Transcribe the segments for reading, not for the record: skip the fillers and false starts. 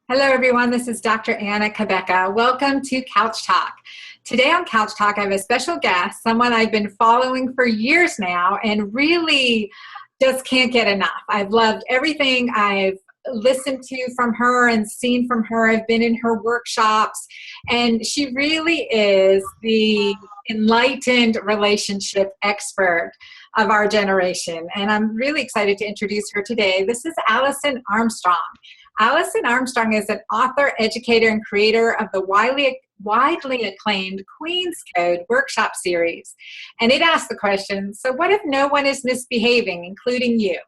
Hello, everyone. This is Dr. Anna Cabeca. Welcome to Couch Talk. Today on Couch Talk, I have a special guest, someone I've been following for years now and really just can't get enough. I've loved everything I've listened to from her and seen from her. I've been in her workshops, and she really is the enlightened relationship expert of our generation. And I'm really excited to introduce her today. This is Alison Armstrong. Alison Armstrong is an author, educator, and creator of the widely acclaimed Queen's Code workshop series. And it asks the question, so what if no one is misbehaving, including you?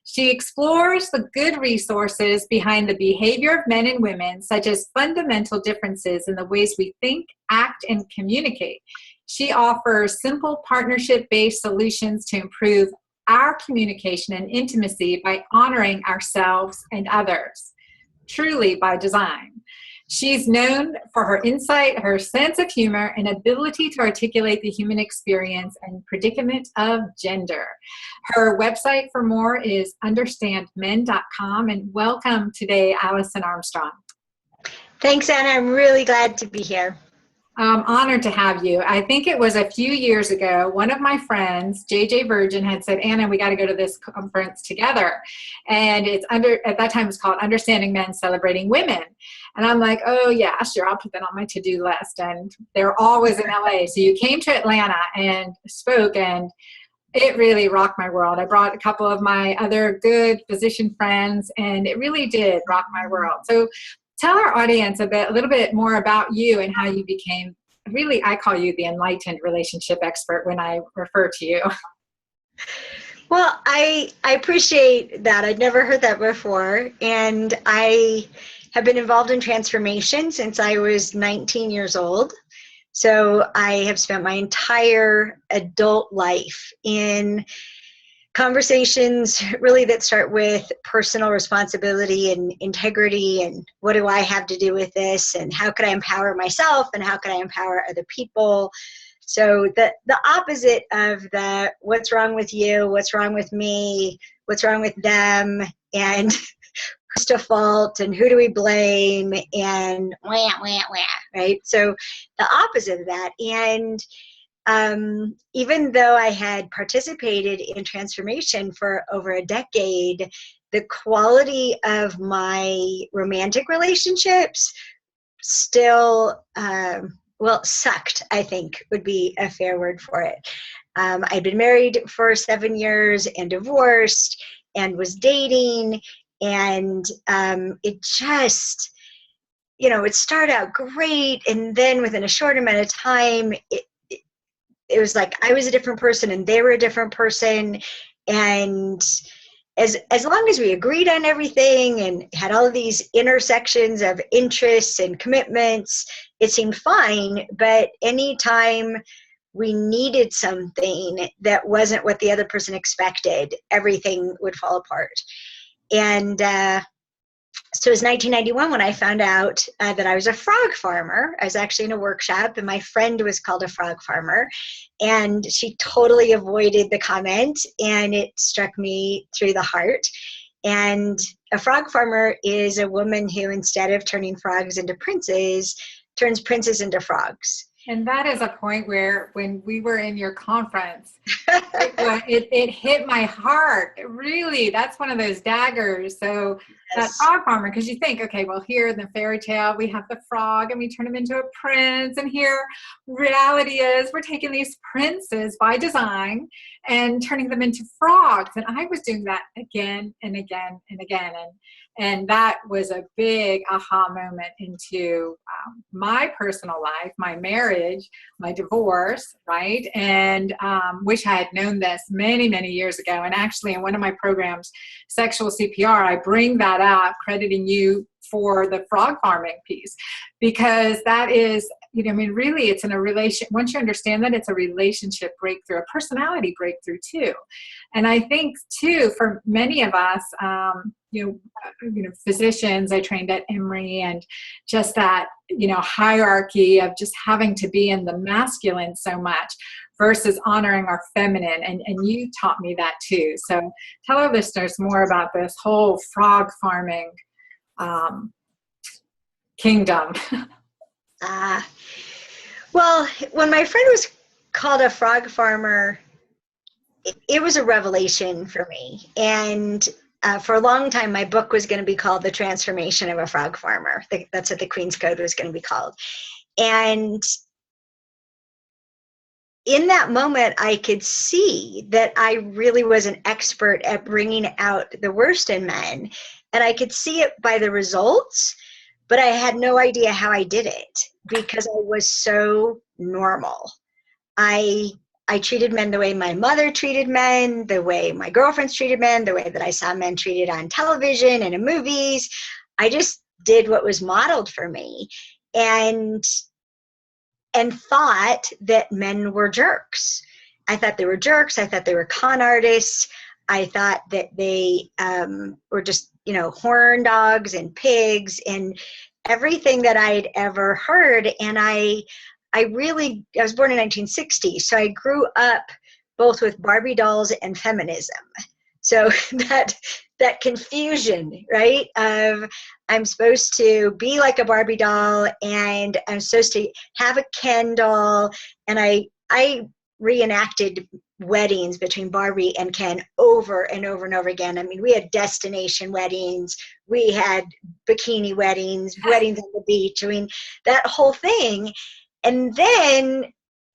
She explores the good resources behind the behavior of men and women, such as fundamental differences in the ways we think, act, and communicate. She offers simple partnership-based solutions to improve our communication and intimacy by honoring ourselves and others, truly by design. She's known for her insight, her sense of humor, and ability to articulate the human experience and predicament of gender. Her website for more is understandmen.com. And welcome today, Alison Armstrong. Thanks, Anna. I'm really glad to be here. I'm honored to have you. I think it was a few years ago, one of my friends, JJ Virgin, had said, Anna, we got to go to this conference together. And at that time it was called Understanding Men Celebrating Women. And I'm like, oh yeah, sure, I'll put that on my to-do list. And they're always in LA. So you came to Atlanta and spoke, and it really rocked my world. I brought a couple of my other good physician friends, and it really did rock my world. So tell our audience a little bit more about you and how you became, really, I call you the enlightened relationship expert when I refer to you. Well, I appreciate that. I'd never heard that before. And I have been involved in transformation since I was 19 years old. So I have spent my entire adult life in conversations really that start with personal responsibility and integrity, and what do I have to do with this, and how could I empower myself, and how could I empower other people. So the opposite of the what's wrong with you, what's wrong with me, what's wrong with them, and who's to fault, and who do we blame, and wah, wah, wah, right? So the opposite of that. And even though I had participated in transformation for over a decade, the quality of my romantic relationships still, sucked, I think would be a fair word for it. I'd been married for 7 years and divorced and was dating, and it just, it started out great, and then within a short amount of time, it was like I was a different person and they were a different person. And as long as we agreed on everything and had all of these intersections of interests and commitments, it seemed fine. But anytime we needed something that wasn't what the other person expected, everything would fall apart. And so it was 1991 when I found out that I was a frog farmer. I was actually in a workshop, and my friend was called a frog farmer, and she totally avoided the comment, and it struck me through the heart. And a frog farmer is a woman who, instead of turning frogs into princes, turns princes into frogs. And that is a point where, when we were in your conference, it hit my heart. Really, that's one of those daggers. So that frog farmer, because you think, okay, well, here in the fairy tale, we have the frog and we turn him into a prince. And here, reality is we're taking these princes by design and turning them into frogs. And I was doing that again and again and again. And that was a big aha moment into my personal life, my marriage, my divorce, right? And wish I had known this many, many years ago. And actually, in one of my programs, Sexual CPR, I bring that up, crediting you for the frog farming piece, because that is, really, it's in a relation. Once you understand that, it's a relationship breakthrough, a personality breakthrough too. And I think too, for many of us, physicians, I trained at Emory, and just that, hierarchy of just having to be in the masculine so much versus honoring our feminine. And you taught me that too. So tell our listeners more about this whole frog farming kingdom? Well, when my friend was called a frog farmer, it was a revelation for me. And for a long time, my book was going to be called The Transformation of a Frog Farmer. That's what the Queen's Code was going to be called. And in that moment, I could see that I really was an expert at bringing out the worst in men. And I could see it by the results, but I had no idea how I did it because I was so normal. I treated men the way my mother treated men, the way my girlfriends treated men, the way that I saw men treated on television and in movies. I just did what was modeled for me and thought that men were jerks. I thought they were jerks. I thought they were con artists. I thought that they were just, horn dogs and pigs and everything that I'd ever heard. And I was born in 1960, so I grew up both with Barbie dolls and feminism. So that confusion, right, of I'm supposed to be like a Barbie doll and I'm supposed to have a Ken doll, and I reenacted weddings between Barbie and Ken over and over and over again. I mean, we had destination weddings, we had bikini weddings, weddings on the beach. I mean, that whole thing. And then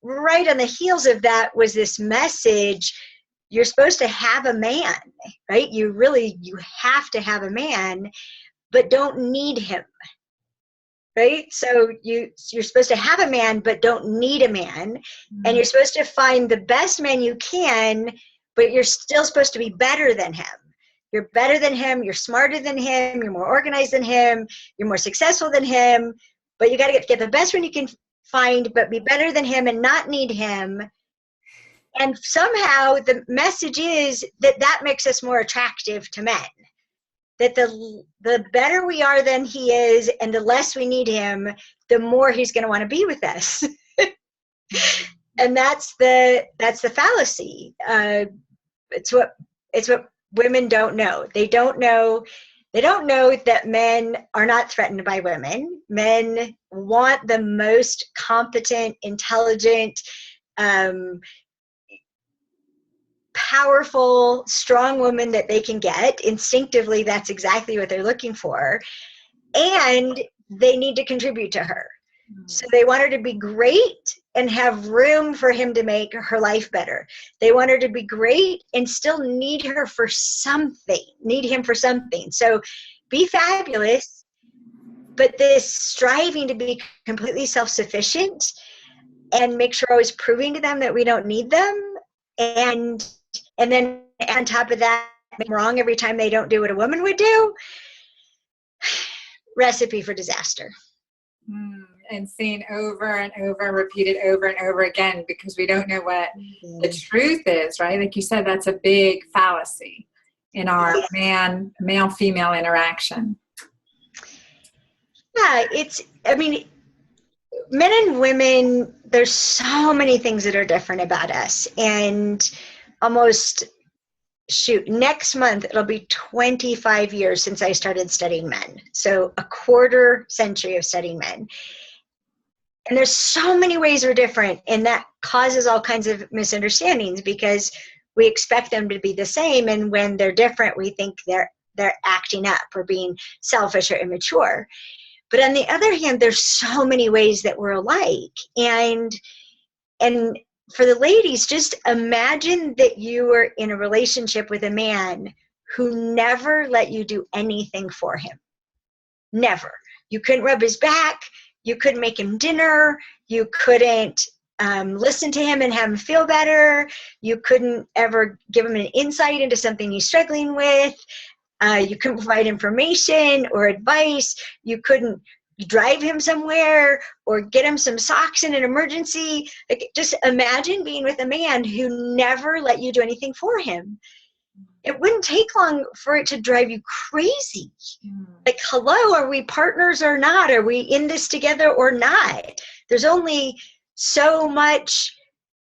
right on the heels of that was this message, you're supposed to have a man, right? You have to have a man, but don't need him, right? So you're supposed to have a man, but don't need a man. Mm-hmm. And you're supposed to find the best man you can, but you're still supposed to be better than him. You're better than him, you're smarter than him, you're more organized than him, you're more successful than him, but you got to get the best one you can find, but be better than him and not need him. And somehow the message is that makes us more attractive to men. That the better we are than he is and the less we need him, the more he's going to want to be with us. And that's the fallacy. It's what women don't know. They don't know that men are not threatened by women. Men want the most competent, intelligent, powerful, strong woman that they can get. Instinctively, that's exactly what they're looking for. And they need to contribute to her. So they want her to be great and have room for him to make her life better. They want her to be great and still need him for something. So be fabulous, but this striving to be completely self-sufficient and make sure always proving to them that we don't need them. And then on top of that, make wrong every time they don't do what a woman would do. Recipe for disaster. And seen over and over, repeated over and over again, because we don't know what the truth is, right? Like you said, that's a big fallacy in our male-female interaction. Yeah, men and women, there's so many things that are different about us. And next month, it'll be 25 years since I started studying men. So a quarter century of studying men. And there's so many ways we're different, and that causes all kinds of misunderstandings because we expect them to be the same, and when they're different, we think they're acting up or being selfish or immature. But on the other hand, there's so many ways that we're alike. And for the ladies, just imagine that you were in a relationship with a man who never let you do anything for him. Never. You couldn't rub his back. You couldn't make him dinner. You couldn't listen to him and have him feel better. You couldn't ever give him an insight into something he's struggling with. You couldn't provide information or advice. You couldn't drive him somewhere or get him some socks in an emergency. Like, just imagine being with a man who never let you do anything for him. It wouldn't take long for it to drive you crazy. Like, hello, are we partners or not? Are we in this together or not? There's only so much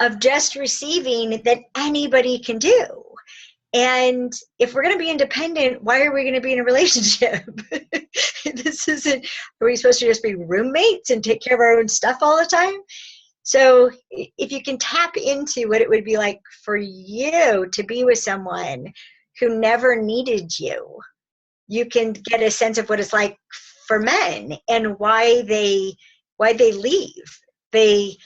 of just receiving that anybody can do. And if we're going to be independent, why are we going to be in a relationship? Are we supposed to just be roommates and take care of our own stuff all the time? So if you can tap into what it would be like for you to be with someone who never needed you, you can get a sense of what it's like for men and why they leave. They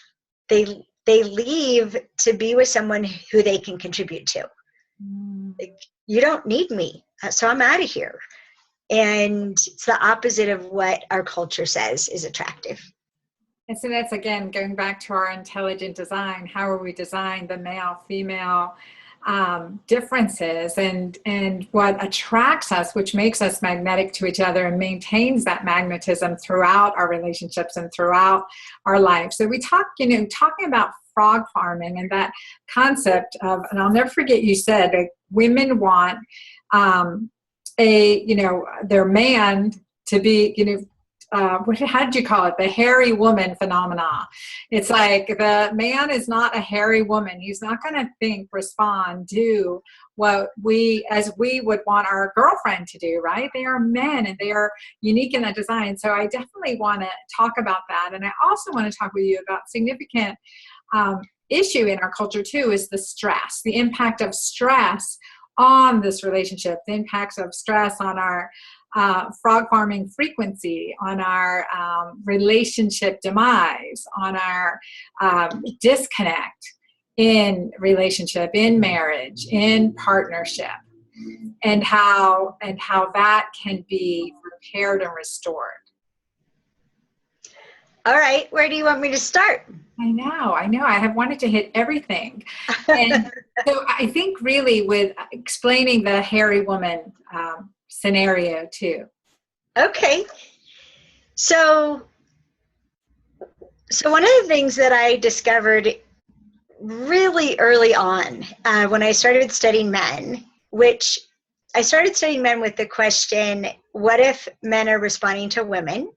leave to be with someone who they can contribute to. Like, you don't need me, so I'm out of here. And it's the opposite of what our culture says is attractive. And so that's, again, going back to our intelligent design. How are we designed, the male, female differences, and what attracts us, which makes us magnetic to each other and maintains that magnetism throughout our relationships and throughout our life. So we talk, talking about frog farming and that concept of, and I'll never forget you said, like, women want their man to be, how did you call it? The hairy woman phenomena. It's like the man is not a hairy woman. He's not going to think, respond, do what we would want our girlfriend to do, right? They are men and they are unique in that design. So I definitely want to talk about that. And I also want to talk with you about significant issue in our culture too, is the stress, the impact of stress on this relationship, the impacts of stress on our frog farming frequency, on our relationship demise, on our disconnect in relationship, in marriage, in partnership, and how that can be repaired and restored. All right, where do you want me to start? I know. I have wanted to hit everything. And so I think really with explaining the hairy woman scenario too. Okay. So one of the things that I discovered really early on when I started studying men, which I started studying men with the question, what if men are responding to women?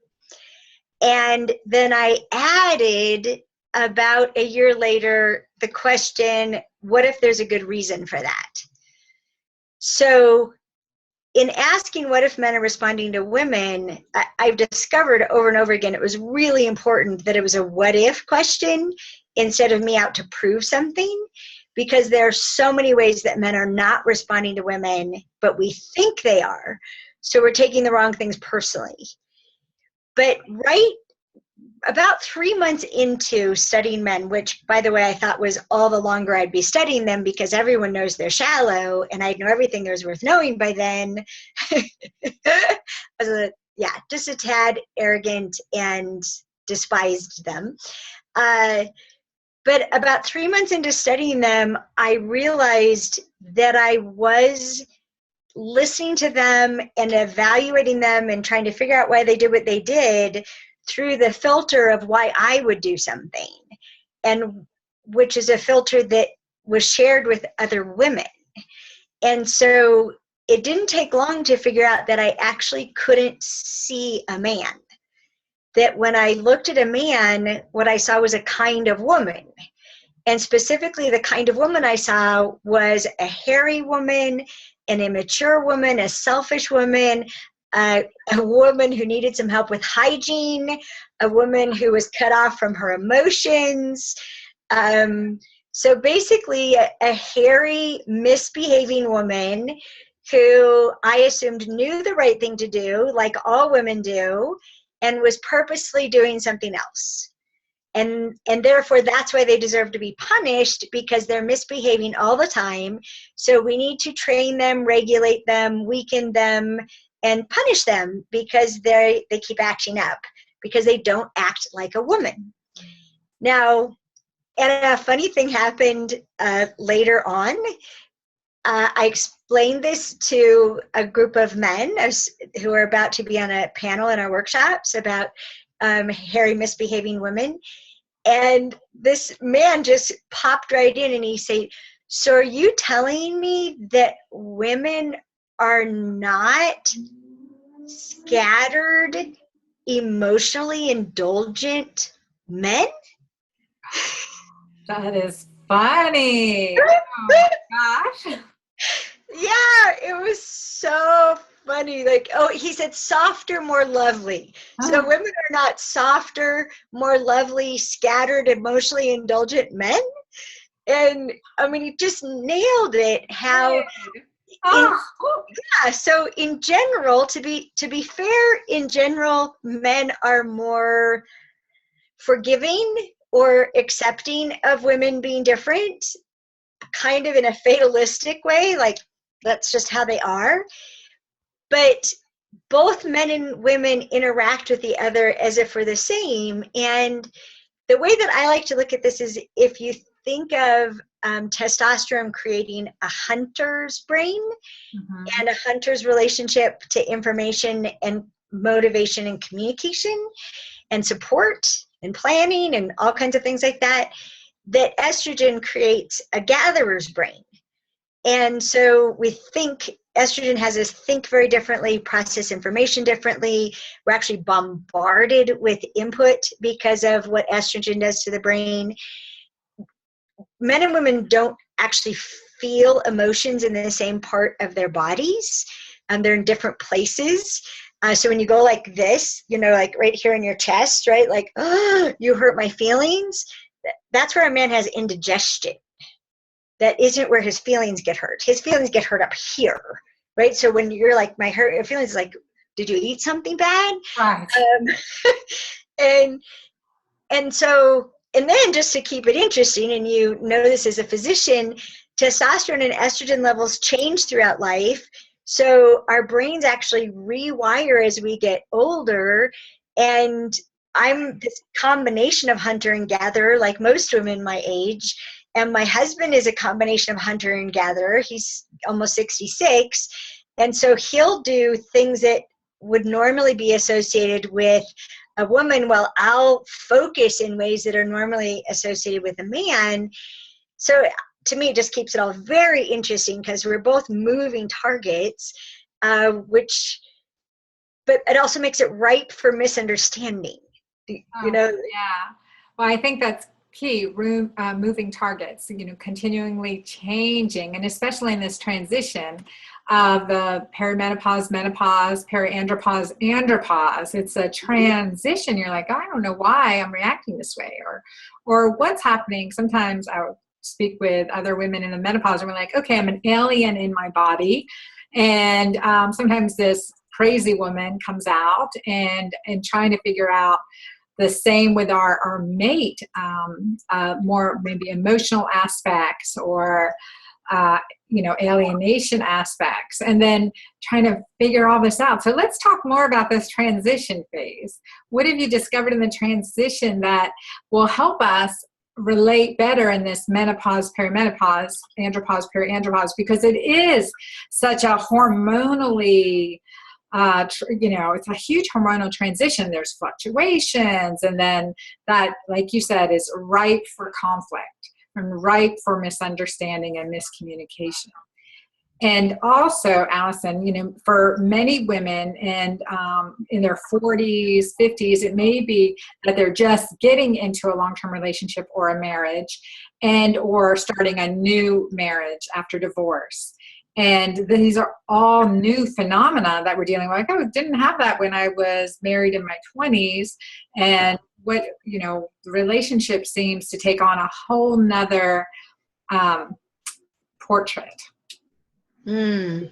And then I added about a year later the question, what if there's a good reason for that? So in asking what if men are responding to women, I've discovered over and over again, it was really important that it was a what if question instead of me out to prove something, because there are so many ways that men are not responding to women, but we think they are. So we're taking the wrong things personally. But right about 3 months into studying men, which, by the way, I thought was all the longer I'd be studying them because everyone knows they're shallow and I'd know everything there's worth knowing by then. I was just a tad arrogant and despised them. But about 3 months into studying them, I realized that I was listening to them and evaluating them and trying to figure out why they did what they did through the filter of why I would do something, and which is a filter that was shared with other women. And so it didn't take long to figure out that I actually couldn't see a man. That when I looked at a man, what I saw was a kind of woman. And specifically the kind of woman I saw was a hairy woman, an immature woman, a selfish woman, a woman who needed some help with hygiene, a woman who was cut off from her emotions. So basically a hairy, misbehaving woman who I assumed knew the right thing to do, like all women do, and was purposely doing something else. And therefore, that's why they deserve to be punished, because they're misbehaving all the time. So we need to train them, regulate them, weaken them, and punish them because they keep acting up, because they don't act like a woman. Now, and a funny thing happened later on. I explained this to a group of men who are about to be on a panel in our workshops about hairy misbehaving women. And this man just popped right in and he said, so are you telling me that women are not scattered, emotionally indulgent men? That is funny. Oh my gosh. Yeah, it was so funny. Like, oh, he said softer, more lovely. So Oh, women are not softer, more lovely, scattered, emotionally indulgent men. And I mean, he just nailed it. How in oh, yeah, so in general, to be fair, in general, men are more forgiving or accepting of women being different, kind of in a fatalistic way, like that's just how they are. But both men and women interact with the other as if we're the same. And the way that I like to look at this is, if you think of testosterone creating a hunter's brain mhm. and a hunter's relationship to information and motivation and communication and support and planning and all kinds of things like that, that estrogen creates a gatherer's brain. And so we think estrogen has us think very differently, process information differently. We're actually bombarded with input because of what estrogen does to the brain. Men and women don't actually feel emotions in the same part of their bodies. They're in different places. So when you go like this, like right here in your chest, right? Like, oh, you hurt my feelings. That's where a man has indigestion. That isn't where his feelings get hurt. His feelings get hurt up here, right? So when you're like, my feelings is like, did you eat something bad? Right. And so, and then just to keep it interesting, and you know this as a physician, testosterone and estrogen levels change throughout life. So our brains actually rewire as we get older. And I'm this combination of hunter and gatherer, like most women my age. And my husband is a combination of hunter and gatherer. He's almost 66. And so he'll do things that would normally be associated with a woman, while I'll focus in ways that are normally associated with a man. So to me, it just keeps it all very interesting because we're both moving targets, but it also makes it ripe for misunderstanding. You Oh, know, yeah. Well, I think that's key, moving targets, continually changing, and especially in this transition of the perimenopause, menopause, periandropause, andropause. It's a transition. You're like, oh, I don't know why I'm reacting this way, or what's happening. Sometimes I would speak with other women in the menopause, and we're like, okay, I'm an alien in my body. And sometimes this crazy woman comes out and trying to figure out the same with our mate, more maybe emotional aspects or alienation aspects, and then trying to figure all this out. So let's talk more about this transition phase. What have you discovered in the transition that will help us relate better in this menopause, perimenopause, andropause, periandropause, because it is such a hormonally it's a huge hormonal transition. There's fluctuations, and then that, like you said, is ripe for conflict and ripe for misunderstanding and miscommunication. And also, Alison, for many women and in their 40s, 50s, it may be that they're just getting into a long-term relationship or a marriage, and or starting a new marriage after divorce. And these are all new phenomena that we're dealing with. Like, I didn't have that when I was married in my 20s. And the relationship seems to take on a whole nother portrait. Mm.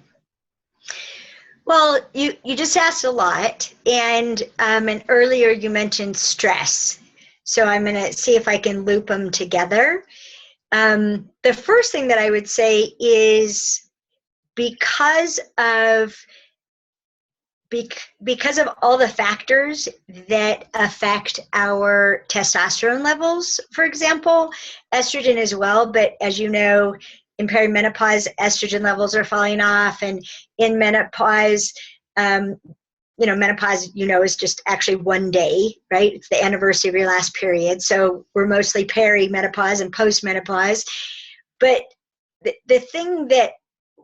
Well, you just asked a lot, and earlier you mentioned stress. So I'm going to see if I can loop them together. The first thing that I would say is because of all the factors that affect our testosterone levels, for example, estrogen as well, but as you know, in perimenopause, estrogen levels are falling off, and in menopause, menopause, is just actually one day, right? It's the anniversary of your last period. So we're mostly perimenopause and postmenopause. But the thing that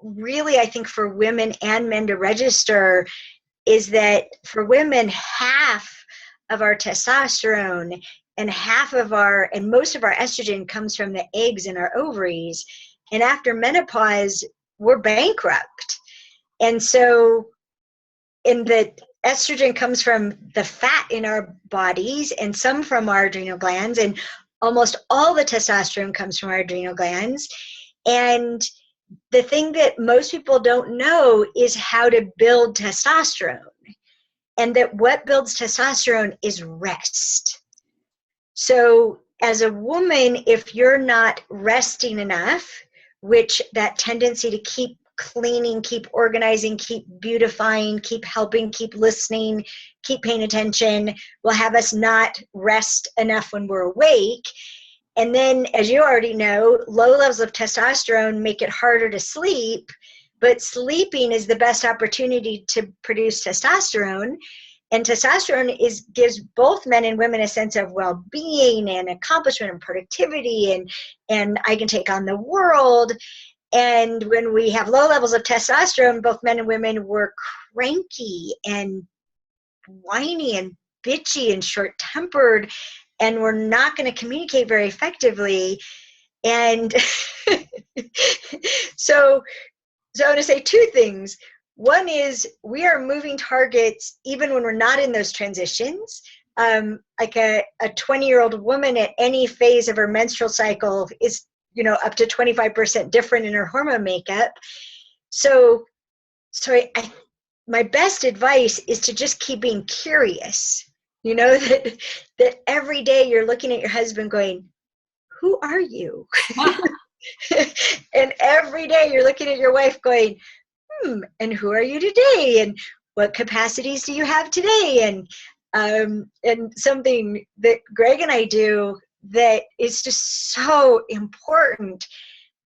really, I think, for women and men to register is that for women, half of our testosterone and most of our estrogen comes from the eggs in our ovaries. And after menopause, we're bankrupt. And so and that estrogen comes from the fat in our bodies and some from our adrenal glands, and almost all the testosterone comes from our adrenal glands. And the thing that most people don't know is how to build testosterone, and that what builds testosterone is rest. So as a woman, if you're not resting enough, which that tendency to keep cleaning, keep organizing, keep beautifying, keep helping, keep listening, keep paying attention, will have us not rest enough when we're awake. And then, as you already know, low levels of testosterone make it harder to sleep, but sleeping is the best opportunity to produce testosterone. And testosterone gives both men and women a sense of well-being and accomplishment and productivity, and I can take on the world. And when we have low levels of testosterone, both men and women were cranky and whiny and bitchy and short-tempered, and we're not going to communicate very effectively. And so I want to say two things. One is we are moving targets even when we're not in those transitions. Like a 20-year-old woman at any phase of her menstrual cycle is, up to 25% different in her hormone makeup. So my best advice is to just keep being curious. That every day you're looking at your husband going, who are you? And every day you're looking at your wife going, and who are you today? And what capacities do you have today? And something that Greg and I do that is just so important,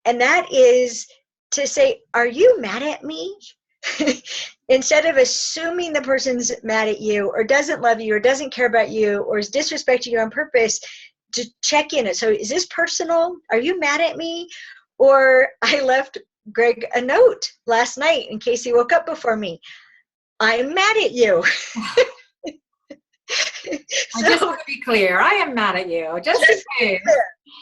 and that is to say, are you mad at me? Instead of assuming the person's mad at you or doesn't love you or doesn't care about you or is disrespecting you on purpose, to check in. So is this personal? Are you mad at me? Or I left Greg a note last night in case he woke up before me. I'm mad at you. I just want to be clear. I am mad at you. Just in case.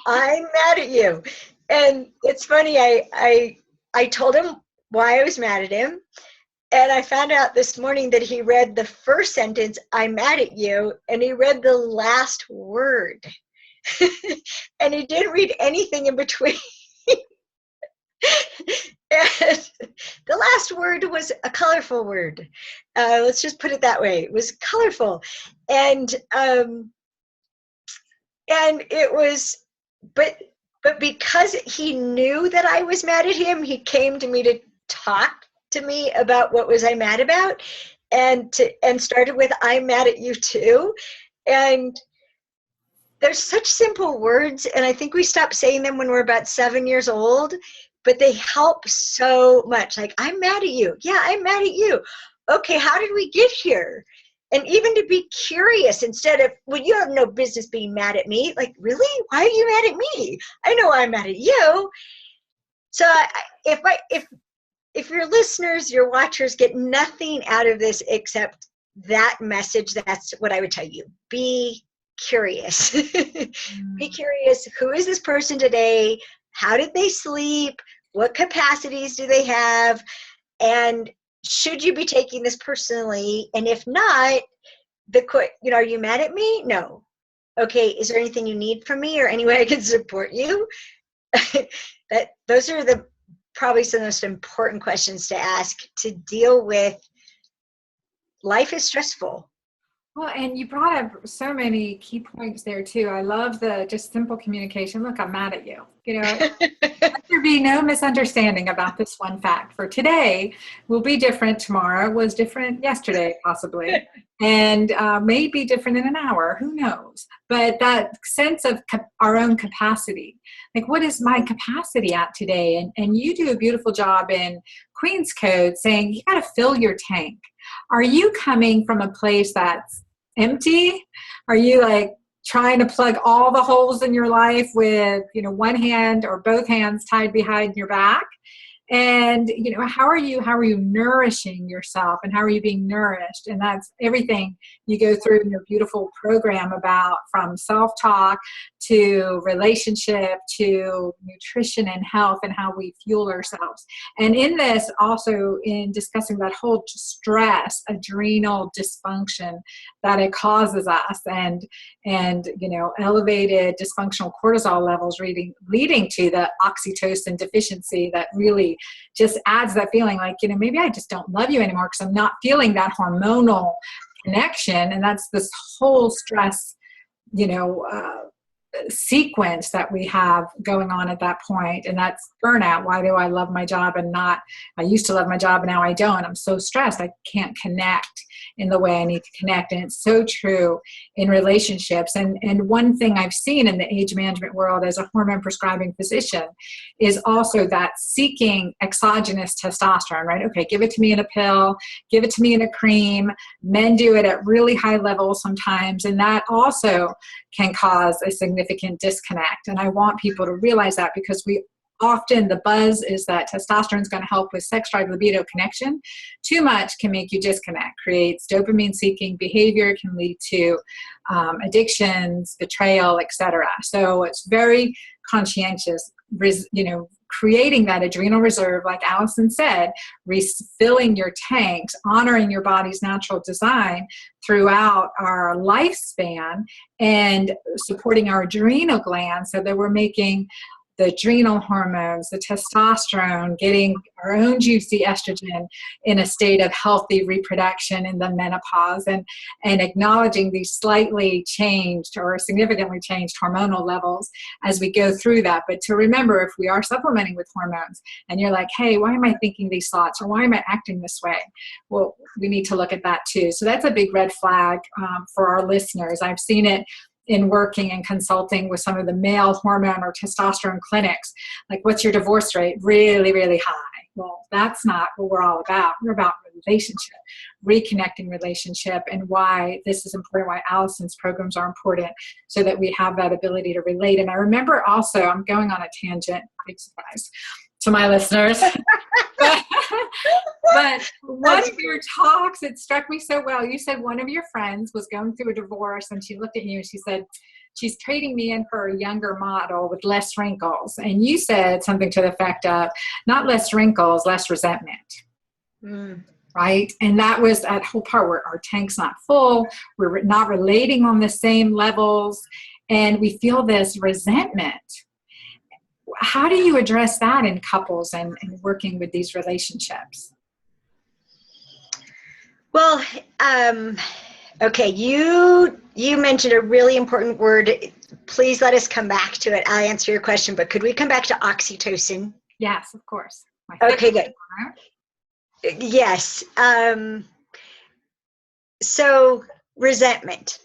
I'm mad at you. And it's funny, I told him why I was mad at him. And I found out this morning that he read the first sentence, I'm mad at you, and he read the last word. And he didn't read anything in between. And the last word was a colorful word. Let's just put it that way. It was colorful. And it was, but because he knew that I was mad at him, he came to me to talk to me about what was I mad about, and started with, I'm mad at you too. And there's such simple words, and I think we stopped saying them when we're about 7 years old, but they help so much. Like, I'm mad at you. Yeah, I'm mad at you. Okay, how did we get here? And even to be curious instead of, well, you have no business being mad at me. Like, really? Why are you mad at me? I know I'm mad at you. So if your listeners, your watchers get nothing out of this except that message, that's what I would tell you. Be curious. Be curious. Who is this person today? How did they sleep? What capacities do they have? And should you be taking this personally? And if not, are you mad at me? No. Okay, is there anything you need from me or any way I can support you? Those are probably some of the most important questions to ask to deal with. Life is stressful. Well, and you brought up so many key points there too. I love the just simple communication. Look, I'm mad at you. Let there be no misunderstanding about this one fact. For today will be different. Tomorrow was different yesterday, possibly, and may be different in an hour. Who knows? But that sense of our own capacity, like what is my capacity at today? And you do a beautiful job in Queen's Code saying you got to fill your tank. Are you coming from a place that's empty? Are you like trying to plug all the holes in your life with, one hand or both hands tied behind your back? And, how are you nourishing yourself, and how are you being nourished? And that's everything you go through in your beautiful program, about from self-talk to relationship to nutrition and health, and how we fuel ourselves. And in this, also in discussing that whole stress, adrenal dysfunction that it causes us, and elevated dysfunctional cortisol levels leading to the oxytocin deficiency that really just adds that feeling like, maybe I just don't love you anymore because I'm not feeling that hormonal connection. And that's this whole stress, sequence that we have going on at that point. And that's burnout. Why do I love my job I used to love my job and now I don't? I'm so stressed. I can't connect in the way I need to connect. And it's so true in relationships. And one thing I've seen in the age management world as a hormone prescribing physician is also that seeking exogenous testosterone, right? Okay, give it to me in a pill, give it to me in a cream. Men do it at really high levels sometimes. And that also can cause a significant disconnect. And I want people to realize that, because often the buzz is that testosterone is going to help with sex drive, libido, connection. Too much can make you disconnect, creates dopamine seeking behavior, can lead to addictions, betrayal, etc. So it's very conscientious, creating that adrenal reserve, like Alison said, refilling your tanks, honoring your body's natural design throughout our lifespan, and supporting our adrenal glands so that we're making the adrenal hormones, the testosterone, getting our own juicy estrogen in a state of healthy reproduction in the menopause, and acknowledging these slightly changed or significantly changed hormonal levels as we go through that. But to remember, if we are supplementing with hormones and you're like, hey, why am I thinking these thoughts, or why am I acting this way? Well, we need to look at that too. So that's a big red flag for our listeners. I've seen it in working and consulting with some of the male hormone or testosterone clinics. Like, what's your divorce rate? Really, really high. Well, that's not what we're all about. We're about relationship, reconnecting relationship, and why this is important, why Alison's programs are important, so that we have that ability to relate. And I remember also, I'm going on a tangent, big surprise to my listeners. But one of your talks, it struck me so well. You said one of your friends was going through a divorce, and she looked at you and she said, she's trading me in for a younger model with less wrinkles. And you said something to the effect of, not less wrinkles, less resentment. Right? And that was that whole part where our tank's not full, we're not relating on the same levels, and we feel this resentment. How do you address that in couples and working with these relationships? Well, okay, you mentioned a really important word. Please let us come back to it. I'll answer your question, but could we come back to oxytocin? Yes, of course. Okay, good. Yes. So resentment.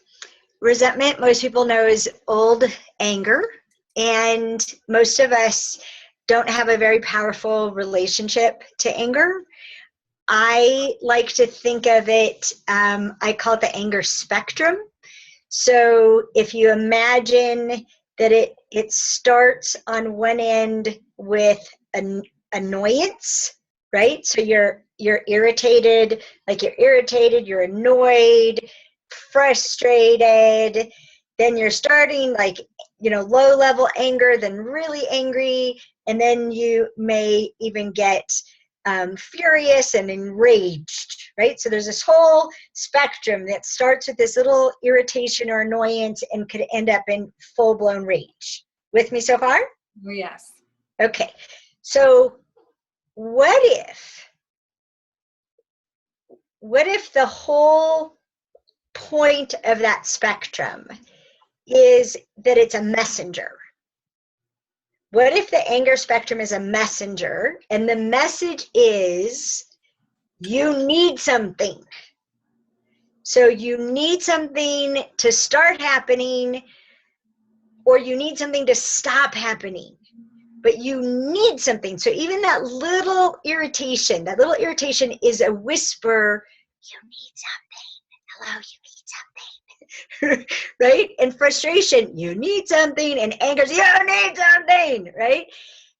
Resentment, most people know, is old anger. And most of us don't have a very powerful relationship to anger. I like to think of it, I call it the anger spectrum. So if you imagine that it starts on one end with an annoyance, right? So you're irritated, you're annoyed, frustrated. Then you're starting low level anger, then really angry, and then you may even get furious and enraged, right? So there's this whole spectrum that starts with this little irritation or annoyance and could end up in full-blown rage. With me so far? Yes. Okay. So what if the whole point of that spectrum is that it's a messenger? What if the anger spectrum is a messenger, and the message is you need something? So you need something to start happening, or you need something to stop happening, but you need something. So even that little irritation is a whisper, you need something. Hello, you need something. Right? And frustration, you need something, and anger, you need something, right?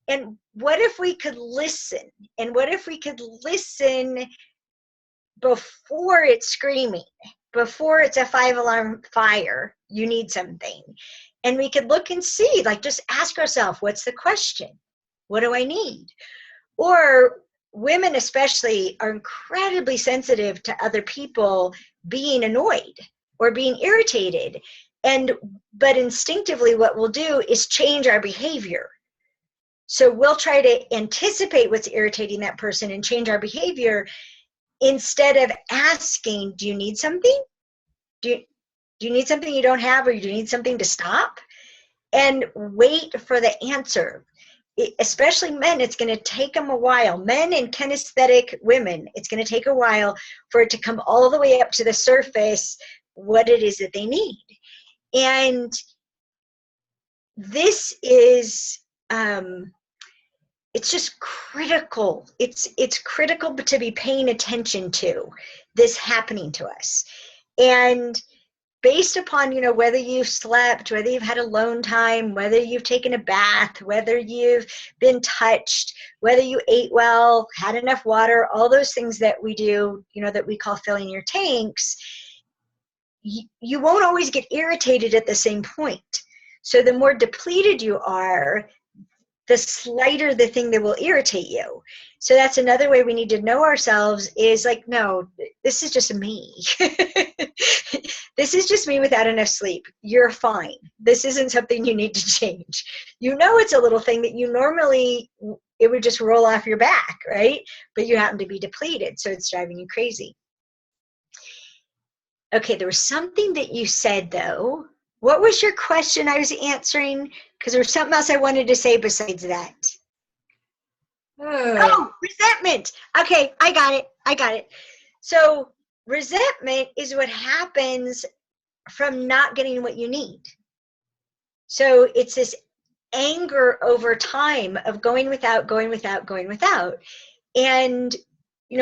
And what if we could listen? And what if we could listen before it's screaming, before it's a 5-alarm fire, you need something. And we could look and see, like, just ask ourselves, what's the question? What do I need? Or women especially are incredibly sensitive to other people being annoyed or being irritated. But instinctively what we'll do is change our behavior. So we'll try to anticipate what's irritating that person and change our behavior instead of asking, do you need something? Do you need something you don't have, or do you need something to stop? And wait for the answer. Especially men, it's going to take them a while. Men and kinesthetic women, it's going to take a while for it to come all the way up to the surface what it is that they need. And this is it's just critical. It's critical to be paying attention to this happening to us. And based upon, whether you've slept, whether you've had alone time, whether you've taken a bath, whether you've been touched, whether you ate well, had enough water, all those things that we do, that we call filling your tanks, you won't always get irritated at the same point. So the more depleted you are, the slighter the thing that will irritate you. So that's another way we need to know ourselves is like, no, this is just me. This is just me without enough sleep. You're fine. This isn't something you need to change. It's a little thing that you normally, it would just roll off your back, right? But you happen to be depleted, so it's driving you crazy. Okay, there was something that you said though. What was your question I was answering? Because there was something else I wanted to say besides that. Oh, resentment. Okay, I got it. So resentment is what happens from not getting what you need. So it's this anger over time of going without. And,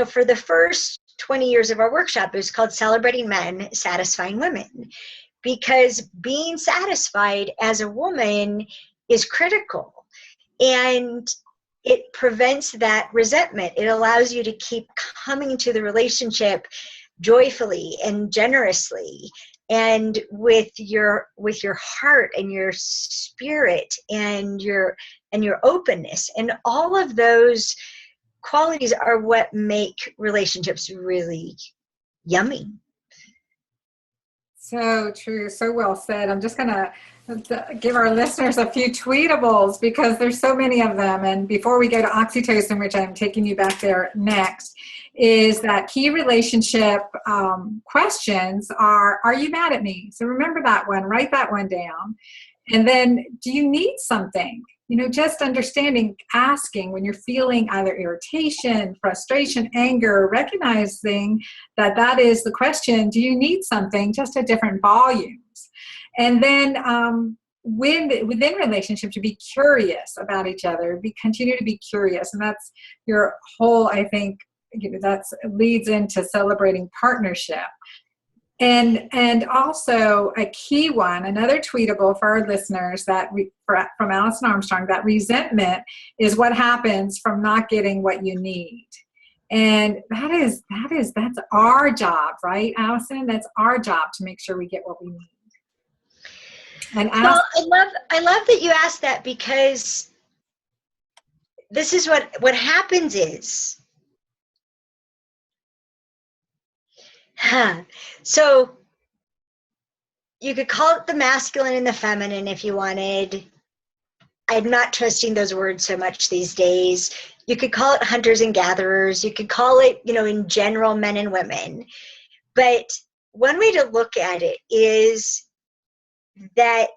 for the first 20 years of our workshop, it was called Celebrating Men, Satisfying Women. Because being satisfied as a woman is critical, and it prevents that resentment. It allows you to keep coming to the relationship joyfully and generously, and with your heart and your spirit and your openness, and all of those qualities are what make relationships really yummy. So true. So well said. I'm just going to give our listeners a few tweetables because there's so many of them. And before we go to oxytocin, which I'm taking you back there next, is that key relationship questions are you mad at me? So remember that one, write that one down. And then, do you need something? Just understanding, asking when you're feeling either irritation, frustration, anger, recognizing that is the question, do you need something, just at different volumes? And then within relationships, to be curious about each other, continue to be curious. And that's your whole, I think, that leads into celebrating partnership. And also a key one, another tweetable for our listeners from Alison Armstrong, that resentment is what happens from not getting what you need. And that's our job, right, Alison? That's our job to make sure we get what we need. And well, I love that you asked that, because this is what happens is, so you could call it the masculine and the feminine if you wanted. I'm not trusting those words so much these days. You could call it hunters and gatherers. You could call it, in general, men and women. But one way to look at it is that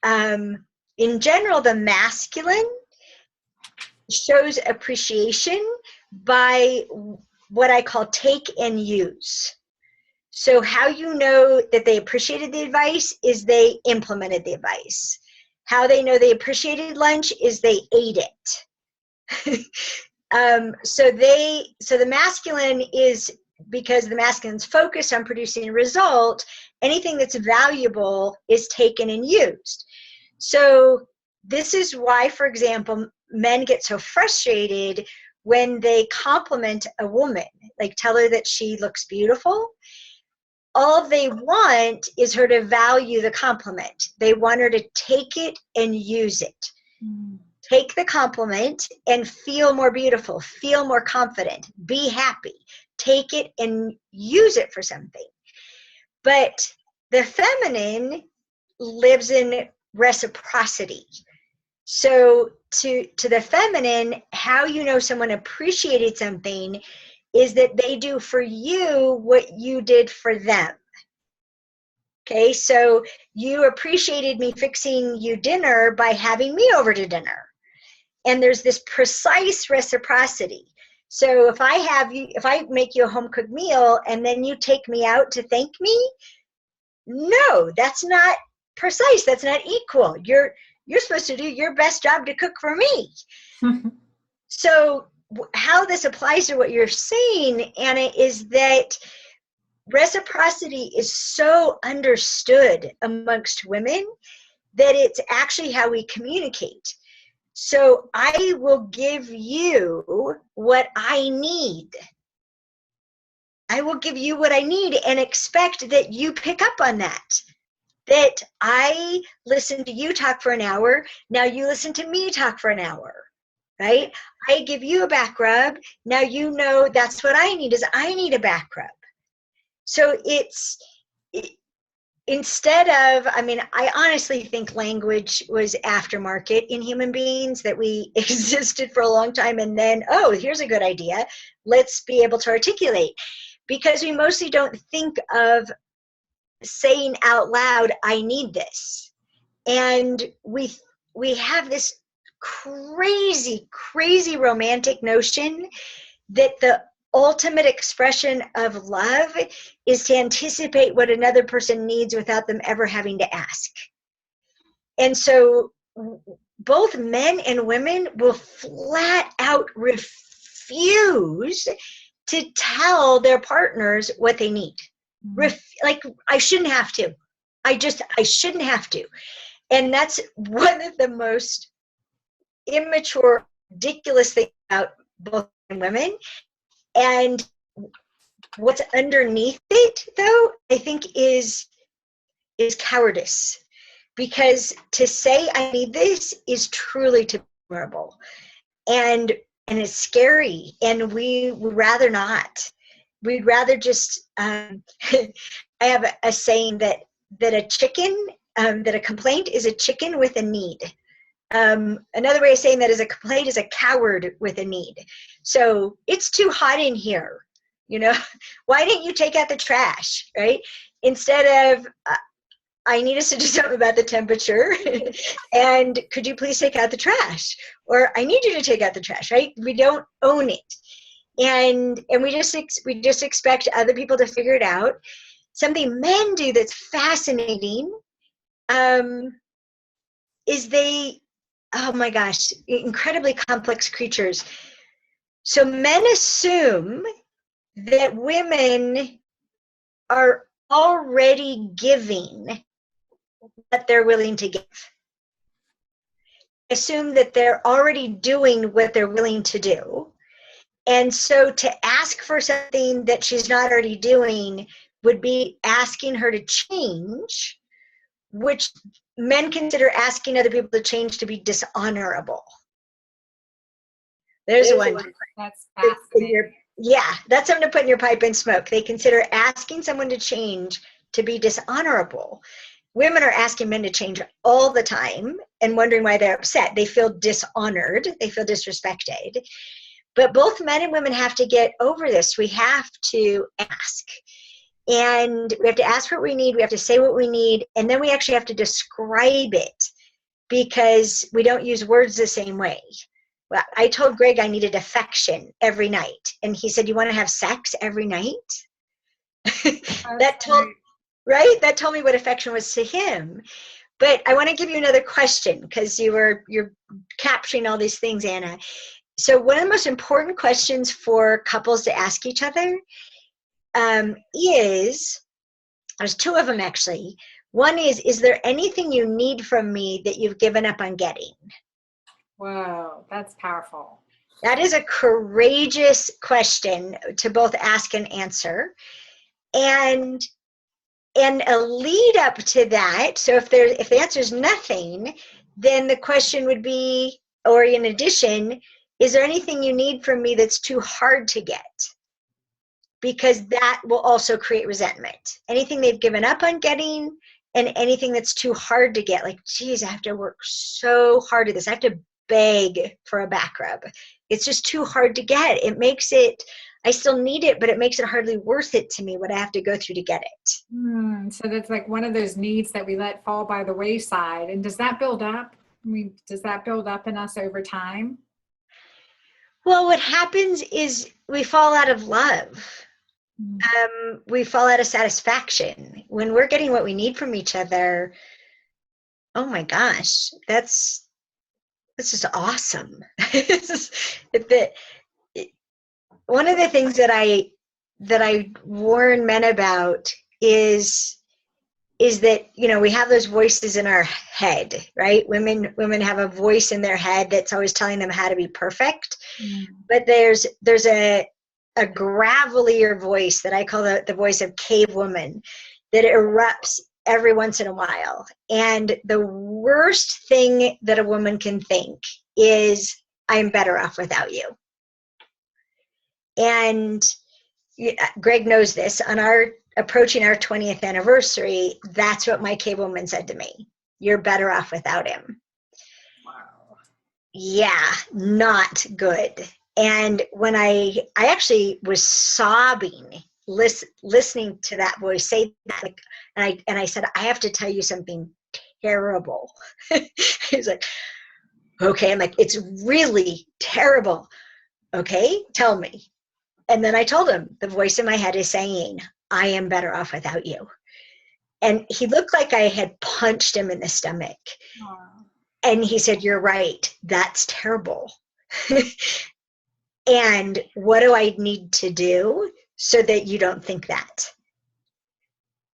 in general, the masculine shows appreciation by what I call take and use. So how you know that they appreciated the advice is they implemented the advice. How they know they appreciated lunch is they ate it. So the masculine is, because the masculine's focused on producing a result, anything that's valuable is taken and used. So this is why, for example, men get so frustrated when they compliment a woman, like tell her that she looks beautiful. All they want is her to value the compliment. They want her to take it and use it. Take the compliment and feel more beautiful, feel more confident, be happy. Take it and use it for something. But the feminine lives in reciprocity. So to the feminine, how you know someone appreciated something is that they do for you what you did for them. Okay, so you appreciated me fixing you dinner by having me over to dinner. And there's this precise reciprocity. So if I make you a home cooked meal and then you take me out to thank me, no, that's not precise. That's not equal. You're supposed to do your best job to cook for me. So how this applies to what you're saying, Anna, is that reciprocity is so understood amongst women that it's actually how we communicate. So I will give you what I need. I will give you what I need and expect that you pick up on that. That I listen to you talk for an hour, now you listen to me talk for an hour, right? I give you a back rub, now you know that's what I need, is I need a back rub. So instead of, I honestly think language was aftermarket in human beings, that we existed for a long time and then, oh, here's a good idea, let's be able to articulate. Because we mostly don't think of saying out loud, I need this. And we have this crazy, crazy romantic notion that the ultimate expression of love is to anticipate what another person needs without them ever having to ask. And so both men and women will flat out refuse to tell their partners what they need. Like, I shouldn't have to. I shouldn't have to. And that's one of the most immature, ridiculous things about both men and women. And what's underneath it, though, I think is cowardice. Because to say I need this is truly to be vulnerable. And it's scary. And we would rather not. We'd rather just, I have a saying that a chicken, that a complaint is a chicken with a need. Another way of saying that is a complaint is a coward with a need. So it's too hot in here, why didn't you take out the trash, right? Instead of, I need us to do something about the temperature and could you please take out the trash? Or I need you to take out the trash, right? We don't own it. And we just expect other people to figure it out. Something men do that's fascinating is they, oh my gosh, incredibly complex creatures. So men assume that women are already giving what they're willing to give. Assume that they're already doing what they're willing to do. And so to ask for something that she's not already doing would be asking her to change, which men consider asking other people to change to be dishonorable. There's one. That's fascinating. Yeah, that's something to put in your pipe and smoke. They consider asking someone to change to be dishonorable. Women are asking men to change all the time and wondering why they're upset. They feel dishonored. They feel disrespected. But both men and women have to get over this. We have to ask. And we have to ask for what we need. We have to say what we need. And then we actually have to describe it because we don't use words the same way. Well, I told Greg I needed affection every night. And he said, you want to have sex every night? That told me what affection was to him. But I want to give you another question because you're capturing all these things, Anna. So one of the most important questions for couples to ask each other is, there's two of them actually. One is there anything you need from me that you've given up on getting? Whoa, that's powerful. That is a courageous question to both ask and answer. And a lead up to that, so if the answer is nothing, then the question would be, or in addition, is there anything you need from me that's too hard to get? Because that will also create resentment. Anything they've given up on getting, and anything that's too hard to get, like, geez, I have to work so hard at this. I have to beg for a back rub. It's just too hard to get. It makes it, I still need it, but it makes it hardly worth it to me what I have to go through to get it. So that's like one of those needs that we let fall by the wayside. And does that build up? I mean, does that build up in us over time? Well, what happens is we fall out of love. We fall out of satisfaction. When we're getting what we need from each other, oh my gosh, this is awesome. One of the things that I warn men about is that, you know, we have those voices in our head, right? Women have a voice in their head that's always telling them how to be perfect. But there's a gravelier voice that I call the voice of cave woman that erupts every once in a while. And the worst thing that a woman can think is, I'm better off without you. And Greg knows this. On approaching our 20th anniversary, that's what my cave woman said to me. You're better off without him. Wow. Yeah, not good. And when I actually was sobbing, listening to that voice say that, and I said, I have to tell you something terrible. He's like, okay. I'm like, it's really terrible. Okay, tell me. And then I told him, the voice in my head is saying, I am better off without you. And he looked like I had punched him in the stomach. Wow. And he said, you're right. That's terrible. And what do I need to do so that you don't think that?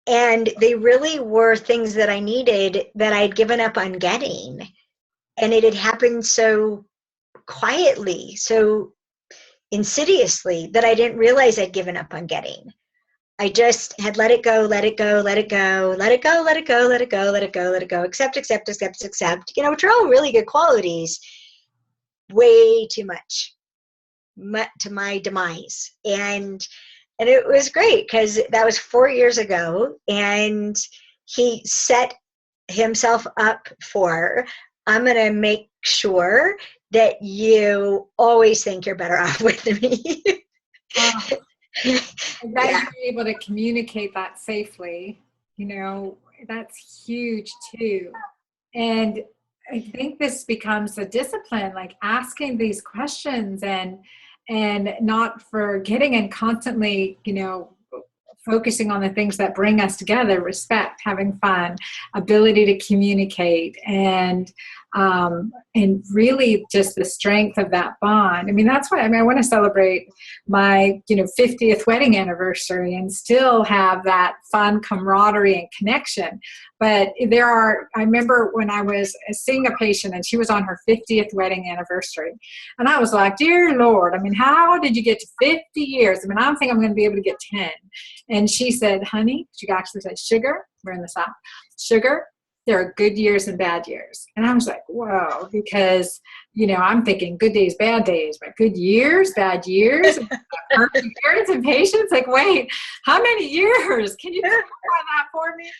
And they really were things that I needed that I'd given up on getting. And it had happened so quietly, so insidiously, that I didn't realize I'd given up on getting. I just had let it go, let it go, let it go, let it go, let it go, let it go, let it go, let it go, accept, you know, which are all really good qualities, way too much to my demise. And it was great because that was 4 years ago, and he set himself up for, I'm going to make sure that you always think you're better off with me. That you're able to communicate that safely, you know, that's huge too. And I think this becomes a discipline, like asking these questions and not forgetting and constantly, you know, focusing on the things that bring us together: respect, having fun, ability to communicate, and really just the strength of that bond. I mean, that's why, I mean, I want to celebrate my, you know, 50th wedding anniversary and still have that fun camaraderie and connection. But I remember when I was seeing a patient and she was on her 50th wedding anniversary. And I was like, dear Lord, I mean, how did you get to 50 years? I mean, I don't think I'm going to be able to get 10. And she said, honey, she actually said, sugar, we're in the South, sugar, there are good years and bad years. And I was like, whoa, because, you know, I'm thinking good days, bad days, but good years, bad years, perseverance and patience. Like, wait, how many years? Can you clarify that for me?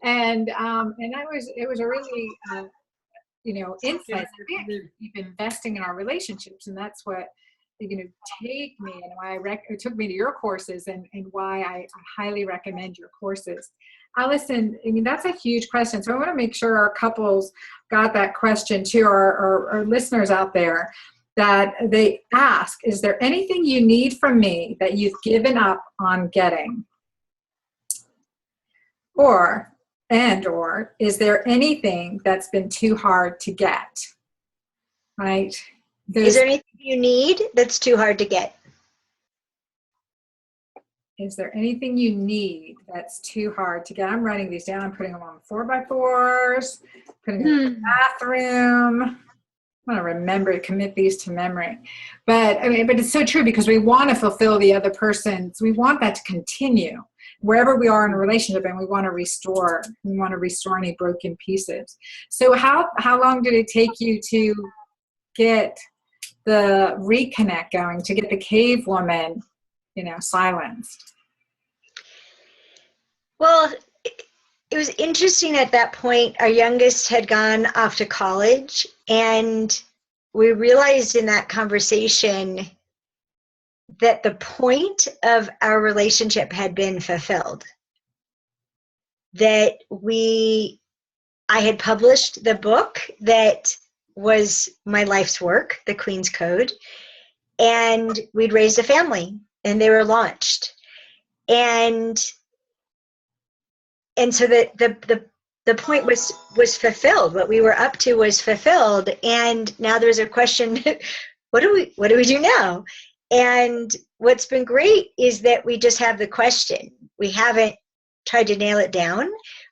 And it was a really, you know, insight. Keep investing in our relationships, and that's what, you know, take me and why it took me to your courses, and why I highly recommend your courses. Alison, I mean, that's a huge question. So I want to make sure our couples got that question too, or our listeners out there, that they ask, is there anything you need from me that you've given up on getting? Or is there anything that's been too hard to get? Right? Is there anything you need that's too hard to get? Is there anything you need that's too hard to get? I'm writing these down. I'm putting them on 4x4s, putting them in the bathroom. want to remember, commit these to memory. But I mean, but it's so true, because we want to fulfill the other person's, we want that to continue wherever we are in a relationship, and we want to restore any broken pieces. So how long did it take you to get the reconnect going, to get the cave woman, silenced? Well, it was interesting at that point. Our youngest had gone off to college, and we realized in that conversation that the point of our relationship had been fulfilled. That I had published the book that was my life's work, The Queen's Code, and we'd raised a family, and they were launched. And so the point was fulfilled. What we were up to was fulfilled. And now there's a question, what do we do now? And what's been great is that we just have the question. We haven't tried to nail it down.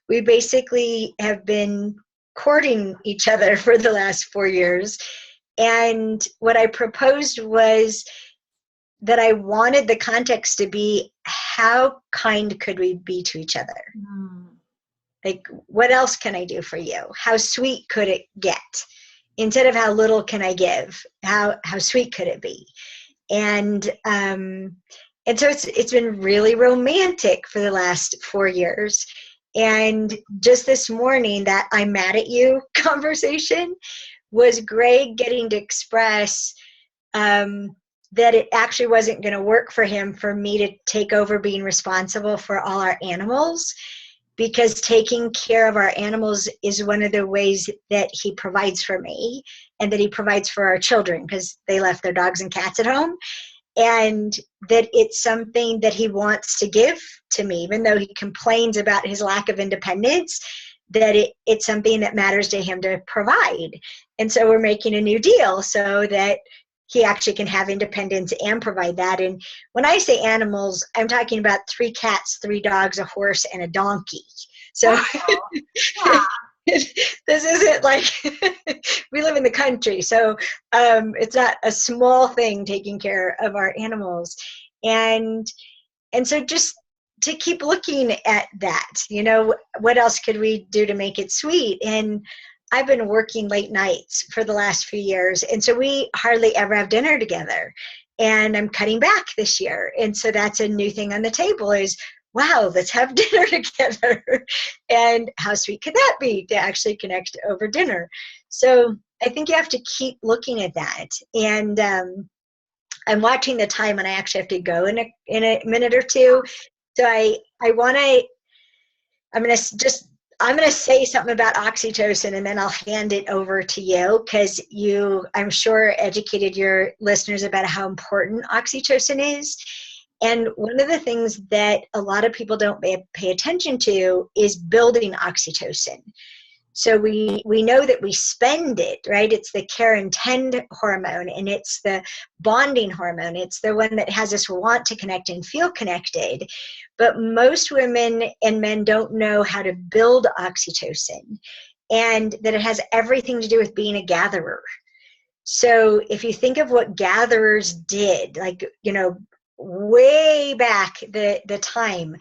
We basically have been courting each other for the last 4 years. And what I proposed was that I wanted the context to be, how kind could we be to each other? Like, what else can I do for you? How sweet could it get? Instead of how little can I give, how sweet could it be? And so it's been really romantic for the last 4 years. And just this morning, that I'm mad at you conversation was Greg getting to express that it actually wasn't going to work for him for me to take over being responsible for all our animals, because taking care of our animals is one of the ways that he provides for me, and that he provides for our children, because they left their dogs and cats at home. And that it's something that he wants to give to me, even though he complains about his lack of independence, that it's something that matters to him to provide. And so we're making a new deal so that he actually can have independence and provide that. And when I say animals, I'm talking about 3 cats, 3 dogs, a horse, and a donkey. So this isn't like we live in the country, so it's not a small thing, taking care of our animals. And so just to keep looking at that, what else could we do to make it sweet? And I've been working late nights for the last few years, and so we hardly ever have dinner together. And I'm cutting back this year, and so that's a new thing on the table is, wow, let's have dinner together. And how sweet could that be to actually connect over dinner? So I think you have to keep looking at that. And I'm watching the time, and I actually have to go in a minute or two. So I'm going to say something about oxytocin, and then I'll hand it over to you, because I'm sure, educated your listeners about how important oxytocin is. And one of the things that a lot of people don't pay attention to is building oxytocin. So we know that we spend it, right? It's the care and tend hormone, and it's the bonding hormone. It's the one that has us want to connect and feel connected. But most women and men don't know how to build oxytocin, and that it has everything to do with being a gatherer. So if you think of what gatherers did, way back the time,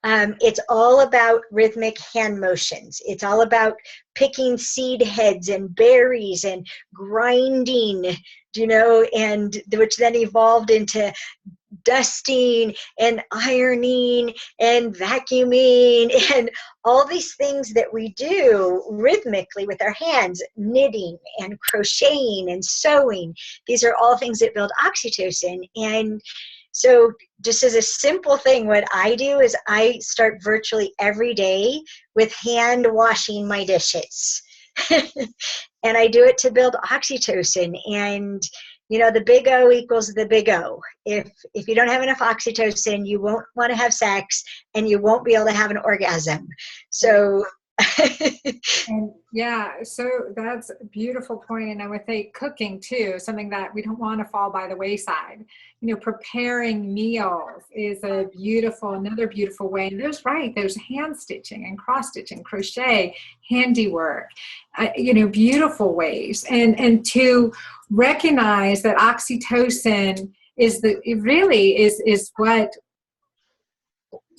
it's all about rhythmic hand motions. It's all about picking seed heads and berries and grinding, and which then evolved into dusting and ironing and vacuuming and all these things that we do rhythmically with our hands, knitting and crocheting and sewing. These are all things that build oxytocin. And so just as a simple thing, what I do is I start virtually every day with hand washing my dishes. And I do it to build oxytocin. And, the big O equals the big O. If you don't have enough oxytocin, you won't want to have sex, and you won't be able to have an orgasm. So And yeah, so that's a beautiful point. And I would say cooking too, something that we don't want to fall by the wayside. Preparing meals is another beautiful way. And there's hand stitching and cross stitching, crochet, handiwork, beautiful ways. And to recognize that oxytocin it really is what,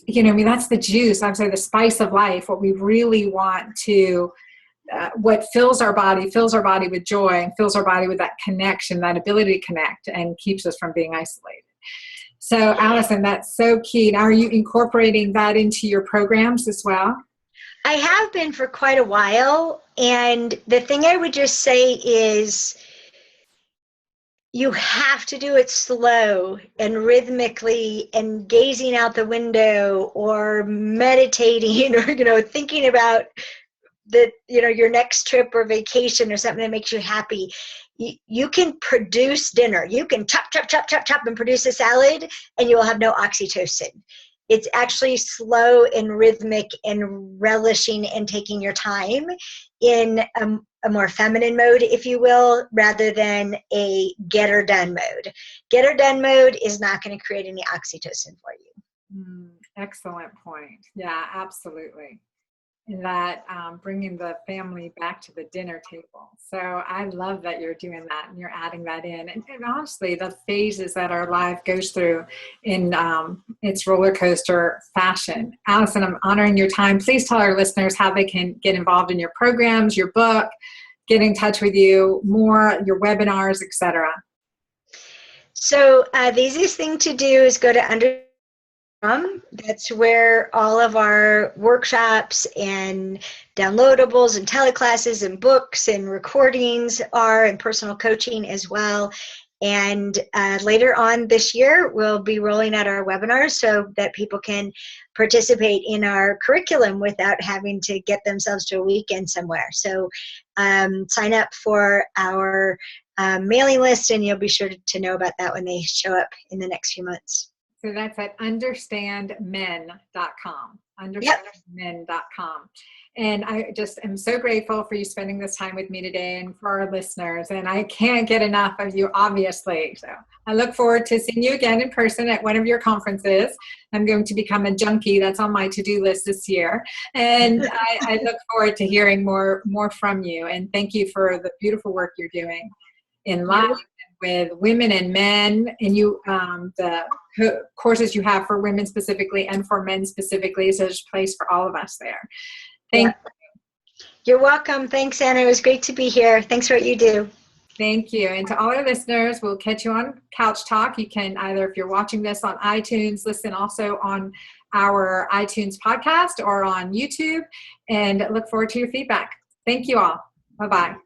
that's the juice. I'm sorry, the spice of life, what we really want to, what fills our body with joy and fills our body with that connection, that ability to connect, and keeps us from being isolated. So Alison, that's so key. Now, are you incorporating that into your programs as well? I have been for quite a while. And the thing I would just say is, you have to do it slow and rhythmically, and gazing out the window or meditating, or thinking about your next trip or vacation or something that makes you happy. You can produce dinner. You can chop and produce a salad, and you will have no oxytocin. It's actually slow and rhythmic and relishing and taking your time in a more feminine mode, if you will, rather than a get her done mode. Get her done mode is not going to create any oxytocin for you. Excellent point. Yeah, absolutely. That bringing the family back to the dinner table. So I love that you're doing that and you're adding that in. And honestly, the phases that our life goes through in its roller coaster fashion. Alison, I'm honoring your time. Please tell our listeners how they can get involved in your programs, your book, get in touch with you more, your webinars, etc. So the easiest thing to do is go to that's where all of our workshops and downloadables and teleclasses and books and recordings are, and personal coaching as well. And later on this year, we'll be rolling out our webinars so that people can participate in our curriculum without having to get themselves to a weekend somewhere. So sign up for our mailing list, and you'll be sure to know about that when they show up in the next few months. So that's at understandmen.com, understandmen.com. And I just am so grateful for you spending this time with me today and for our listeners. And I can't get enough of you, obviously. So I look forward to seeing you again in person at one of your conferences. I'm going to become a junkie. That's on my to-do list this year. And I look forward to hearing more from you. And thank you for the beautiful work you're doing in life with women and men, and the courses you have for women specifically and for men specifically. So there's a place for all of us there. Thank you. You're welcome. Thanks, Anna. It was great to be here. Thanks for what you do. Thank you. And to all our listeners, we'll catch you on Couch Talk. You can either, if you're watching this on iTunes, listen also on our iTunes podcast or on YouTube, and look forward to your feedback. Thank you all. Bye-bye.